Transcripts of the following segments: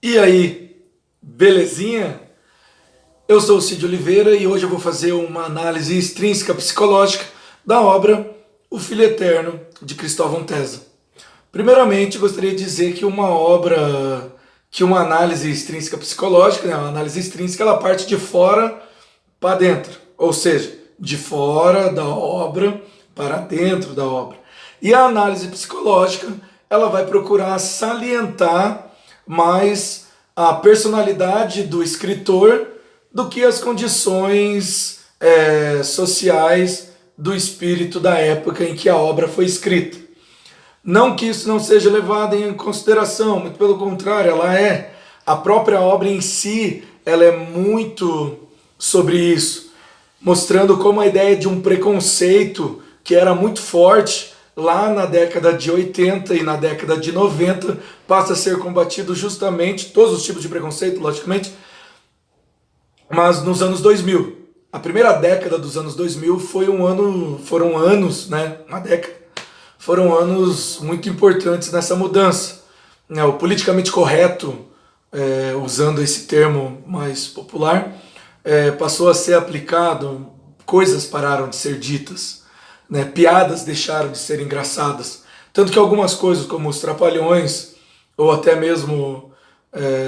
E aí, belezinha? Eu sou o Cid Oliveira e hoje eu vou fazer uma análise extrínseca psicológica da obra O Filho Eterno, de Cristóvão Tesa. Primeiramente, gostaria de dizer que uma análise extrínseca psicológica, né, uma análise extrínseca, ela parte de fora para dentro, ou seja, de fora da obra para dentro da obra. E a análise psicológica, ela vai procurar salientar mais a personalidade do escritor do que as condições sociais do espírito da época em que a obra foi escrita. Não que isso não seja levado em consideração, muito pelo contrário, ela é. A própria obra em si, ela é muito sobre isso, mostrando como a ideia de um preconceito que era muito forte lá na década de 80 e na década de 90 passa a ser combatido justamente, todos os tipos de preconceito, logicamente, mas nos anos 2000. A primeira década dos anos 2000 foram anos, né, uma década, foram anos muito importantes nessa mudança. O politicamente correto, usando esse termo mais popular, passou a ser aplicado, coisas pararam de ser ditas, né? Piadas deixaram de ser engraçadas. Tanto que algumas coisas, como os Trapalhões, ou até mesmo,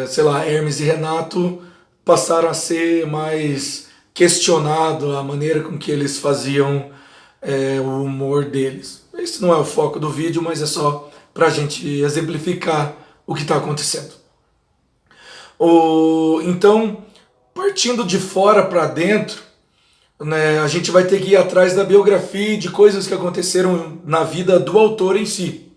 sei lá, Hermes e Renato, passaram a ser mais questionado a maneira com que eles faziam o humor deles. Esse não é o foco do vídeo, mas é só para a gente exemplificar o que está acontecendo. Então, partindo de fora para dentro, né, a gente vai ter que ir atrás da biografia e de coisas que aconteceram na vida do autor em si.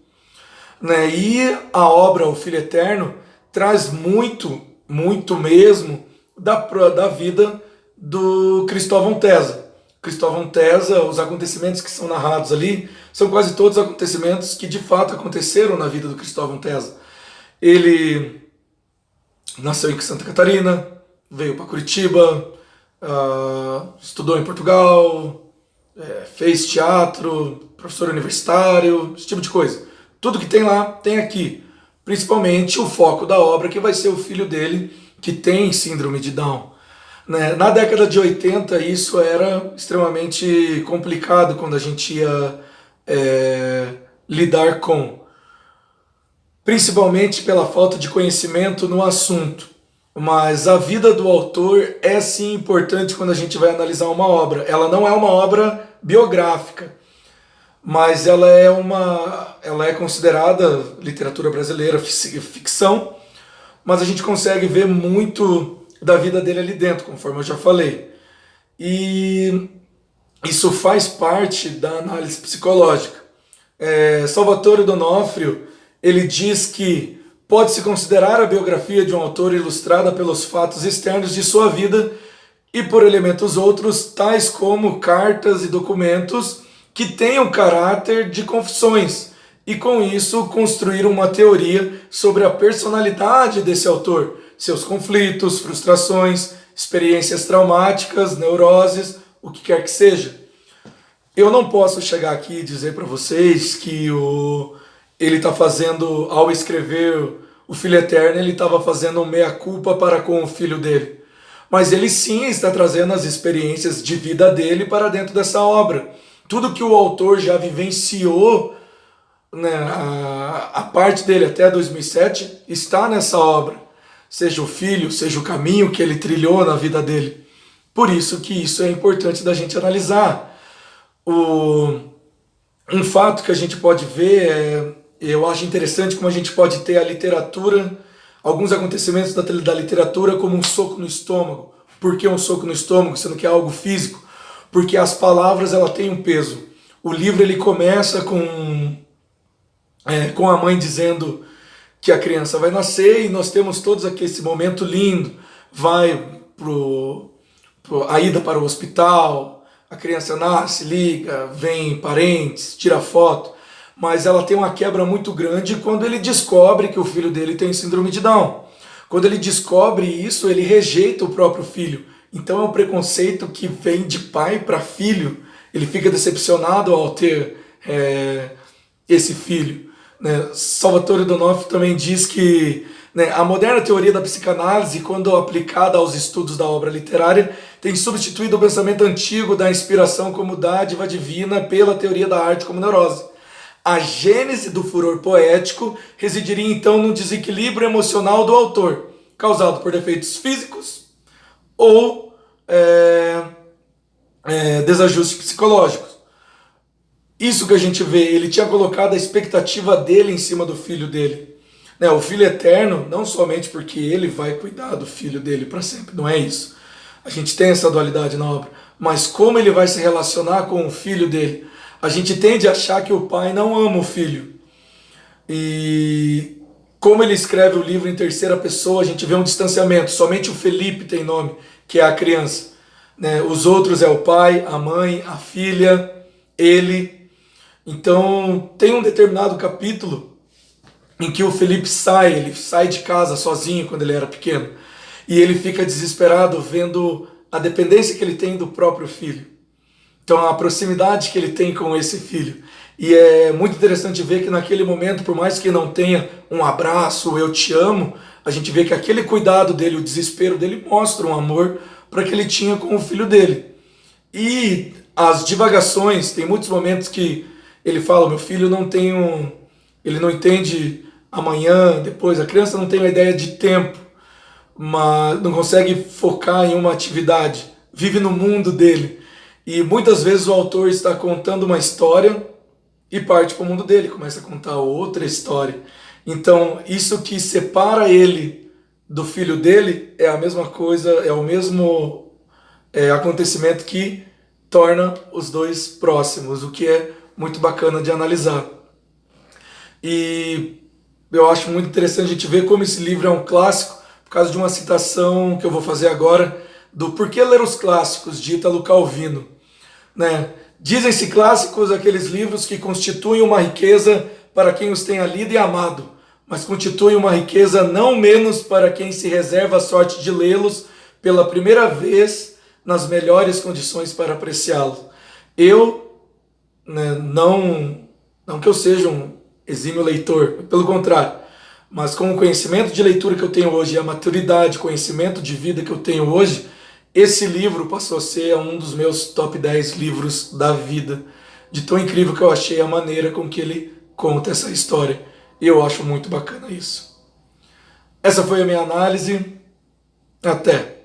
Né? E a obra O Filho Eterno traz muito, muito mesmo da vida do Cristóvão Tesa. Cristóvão Tesa, os acontecimentos que são narrados ali, são quase todos acontecimentos que de fato aconteceram na vida do Cristóvão Tesa. Ele nasceu em Santa Catarina, veio para Curitiba, estudou em Portugal, fez teatro, professor universitário, esse tipo de coisa. Tudo que tem lá, tem aqui. Principalmente o foco da obra, que vai ser o filho dele, que tem síndrome de Down. Na década de 80, isso era extremamente complicado quando a gente ia lidar com, principalmente pela falta de conhecimento no assunto. Mas a vida do autor é sim importante quando a gente vai analisar uma obra. Ela não é uma obra biográfica, mas ela é considerada literatura brasileira, ficção, mas a gente consegue ver muito da vida dele ali dentro, conforme eu já falei. E isso faz parte da análise psicológica. Salvatore D'Onofrio, ele diz que pode-se considerar a biografia de um autor ilustrada pelos fatos externos de sua vida e por elementos outros, tais como cartas e documentos que tenham caráter de confissões, e com isso construir uma teoria sobre a personalidade desse autor, seus conflitos, frustrações, experiências traumáticas, neuroses, o que quer que seja. Eu não posso chegar aqui e dizer para vocês que ele está fazendo, ao escrever O Filho Eterno, ele estava fazendo um meia-culpa para com o filho dele. Mas ele sim está trazendo as experiências de vida dele para dentro dessa obra. Tudo que o autor já vivenciou, né, a parte dele até 2007, está nessa obra. Seja o filho, seja o caminho que ele trilhou na vida dele. Por isso que isso é importante da gente analisar. Um fato que a gente pode ver eu acho interessante como a gente pode ter a literatura, alguns acontecimentos da literatura como um soco no estômago. Por que um soco no estômago, sendo que é algo físico? Porque as palavras, ela têm um peso. O livro, ele começa com a mãe dizendo que a criança vai nascer e nós temos todos aqui esse momento lindo. Vai a ida para o hospital, a criança nasce, liga, vem parentes, tira foto. Mas ela tem uma quebra muito grande quando ele descobre que o filho dele tem síndrome de Down. Quando ele descobre isso, ele rejeita o próprio filho. Então é um preconceito que vem de pai para filho. Ele fica decepcionado ao ter esse filho. Né? Salvatore D'Onofrio também diz que né? A moderna teoria da psicanálise, quando aplicada aos estudos da obra literária, tem substituído o pensamento antigo da inspiração como dádiva divina pela teoria da arte como neurose. A gênese do furor poético residiria então no desequilíbrio emocional do autor, causado por defeitos físicos ou desajustes psicológicos. Isso que a gente vê, ele tinha colocado a expectativa dele em cima do filho dele. Né? O filho eterno, não somente porque ele vai cuidar do filho dele para sempre, não é isso. A gente tem essa dualidade na obra, mas como ele vai se relacionar com o filho dele. A gente tende a achar que o pai não ama o filho. E como ele escreve o livro em terceira pessoa, a gente vê um distanciamento. Somente o Felipe tem nome, que é a criança. Né? Os outros é o pai, a mãe, a filha, ele. Então tem um determinado capítulo em que o Felipe ele sai de casa sozinho quando ele era pequeno. E ele fica desesperado vendo a dependência que ele tem do próprio filho. Então a proximidade que ele tem com esse filho. E é muito interessante ver que naquele momento, por mais que não tenha um abraço, eu te amo, a gente vê que aquele cuidado dele, o desespero dele mostra um amor para que ele tinha com o filho dele. E as divagações, tem muitos momentos que ele fala, meu filho não tem ele não entende amanhã, depois, a criança não tem uma ideia de tempo, mas não consegue focar em uma atividade, vive no mundo dele. E muitas vezes o autor está contando uma história e parte para o mundo dele, começa a contar outra história. Então, isso que separa ele do filho dele é a mesma coisa, é o mesmo acontecimento que torna os dois próximos, o que é muito bacana de analisar. E eu acho muito interessante a gente ver como esse livro é um clássico, por causa de uma citação que eu vou fazer agora, do Por que Ler os Clássicos, de Ítalo Calvino. Né? Dizem-se clássicos aqueles livros que constituem uma riqueza para quem os tenha lido e amado, mas constituem uma riqueza não menos para quem se reserva a sorte de lê-los pela primeira vez nas melhores condições para apreciá-los. Eu, né, não que eu seja um exímio leitor, pelo contrário, mas com o conhecimento de leitura que eu tenho hoje e a maturidade, conhecimento de vida que eu tenho hoje, esse livro passou a ser um dos meus top 10 livros da vida, de tão incrível que eu achei a maneira com que ele conta essa história. E eu acho muito bacana isso. Essa foi a minha análise. Até!